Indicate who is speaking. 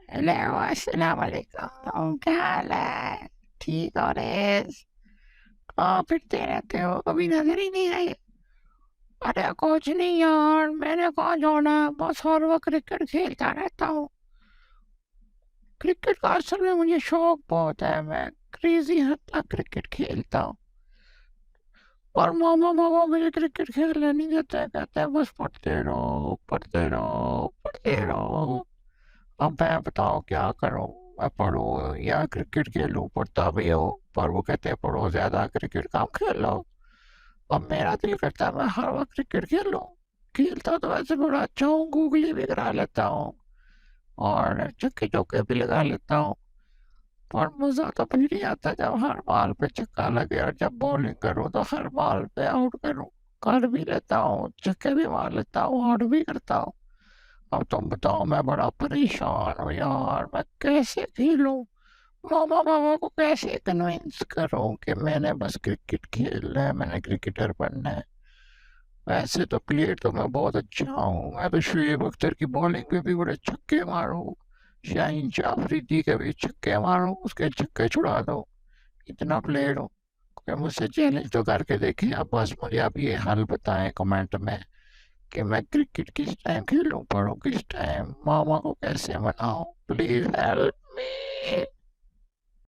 Speaker 1: Hello, अस्सलाम वालेकुम। क्या हाल है? ठीक हो रेस? कहाँ फिरते रहते हो, कभी नजर ही नहीं आई। अरे कुछ नहीं यार, मैंने कहाँ जाना है, बस हर वक्त क्रिकेट खेलता रहता हूँ। क्रिकेट का असल में मुझे शौक बहुत है, मैं क्रेजी हद तक क्रिकेट खेलता हूँ। पर मामा मामा मुझे क्रिकेट खेलने नहीं देते, कहते हैं बस पढ़ते रहो पढ़ते रहो पढ़ते रहो। अब मैं बताओ क्या करूं? मैं पढूं या क्रिकेट खेलूं? पढ़ता भी हो, पर वो कहते हैं पढ़ो ज्यादा, क्रिकेट कम खेलो। अब मेरा दिल करता है मैं हर वक्त क्रिकेट खेलूं। खेलता तो वैसे बड़ा अच्छा हूँ, गूगली भी करा लेता हूँ और छक्के चौके भी लगा लेता हूँ। पर मजा तो फिर नहीं आता जब हर बॉल पे छक्का लगे, और जब बॉलिंग करूँ तो हर बॉल पे आउट करूँ। कर भी लेता हूँ, छक्के भी मार लेता हूँ, आउट भी करता हूँ। अब तुम बताओ, मैं बड़ा परेशान हूँ यार, मैं कैसे खेलूं? मामा मामा को कैसे कन्विंस करूं कि मैंने बस क्रिकेट खेलना है, मैंने क्रिकेटर बनना है। वैसे तो प्लेयर तो मैं बहुत अच्छा हूँ, मैं तो शुएब अख्तर की बॉलिंग पे भी बड़े छक्के मारूं, शाहीन अफरीदी के भी छक्के मारूं, उसके छक्के छुड़ा दो। इतना प्लेयर हूँ कि मुझसे चैलेंज तो करके देखें। अब बस मुझे आप ये हाल बताएं कमेंट में कि मैं क्रिकेट किस टाइम खेलूं, पढ़ूं किस टाइम, मामा को कैसे मनाऊं। Please help me.